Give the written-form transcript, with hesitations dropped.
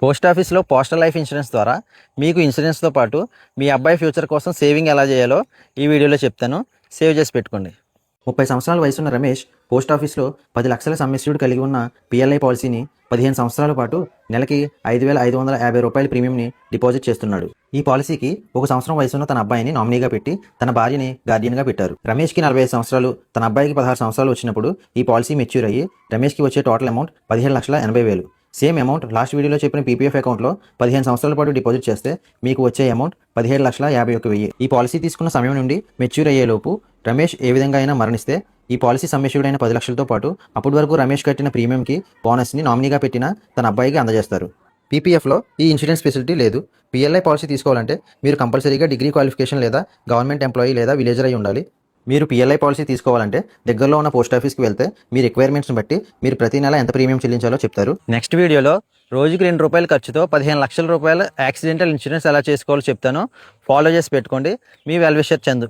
Post ఆఫీస్లో postal life insurance ద్వారా మీకు ఇన్సూరెన్స్తో పాటు మీ అబ్బాయి ఫ్యూచర్ కోసం సేవింగ్ ఎలా చేయాలో ఈ వీడియోలో చెప్తాను. సేవ్ చేసి పెట్టుకోండి. 30 సంవత్సరాల వయసున్న రమేష్ పోస్ట్ ఆఫీస్లో 10 లక్షల సమ్మిస్యూడ్ కలిగి ఉన్న పిఎల్ఐ పాలసీని 15 సంవత్సరాల పాటు నెలకి 5,550 రూపాయల ప్రీమియంని డిపాజిట్ చేస్తున్నాడు. ఈ పాలసీకి 1 సంవత్సరం వయసున్న తన అబ్బాయిని నామినీగా పెట్టి తన భార్యని గార్డియన్గా పెట్టారు. రమేష్కి 45 సంవత్సరాలు, తన అబ్బాయికి 16 సంవత్సరాలు వచ్చినప్పుడు ఈ పాలసీ మెచ్యూర్ అయ్యి రమేష్కి వచ్చే total amount 17,80,000. Same amount last వీడియోలో చెప్పిన పీపీఎఫ్ అకౌంట్లో 15 సంవత్సరాల పాటు డిపాజిట్ చేస్తే మీకు వచ్చే అమౌంట్ 17,51,000. ఈ పాలసీ తీసుకున్న సమయం నుండి మెచ్యూర్ అయ్యేలోపు రమేష్ ఏ విధంగా అయినా మరణిస్తే ఈ పాలసీ సమ్మిష్యూడ్ అయిన 10 లక్షలతో పాటు అప్పటి వరకు రమేష్ కట్టిన ప్రీమియంకి బోనస్ని నామినీగా పెట్టిన తన అబ్బాయికి అందజేస్తారు. పీపీఎఫ్లో ఈ ఇన్సూరెన్స్ ఫెసిలిటీ లేదు. పిఎల్ఐ పాలసీ తీసుకోవాలంటే మీరు కంపల్సరీగా డిగ్రీ క్వాలిఫికేషన్ లేదా గవర్నమెంట్ ఎంప్లాయీ లేదా విలేజర్ అయి ఉండాలి. మీరు పిఎల్ఐ పాలసీ తీసుకోవాలంటే దగ్గరలో ఉన్న పోస్ట్ ఆఫీస్కి వెళ్తే మీ రిక్వైర్మెంట్స్ని బట్టి మీరు ప్రతి నెల ఎంత ప్రీమియం చెల్లించాలో చెప్తారు. నెక్స్ట్ వీడియోలో రోజుకి ₹2 ఖర్చుతో 15 లక్షల రూపాయల యాక్సిడెంటల్ ఇన్సూరెన్స్ ఎలా చేసుకోవాలో చెప్తాను. ఫాలో చేసి పెట్టుకోండి. మీ వెల్ విషర్ చందు.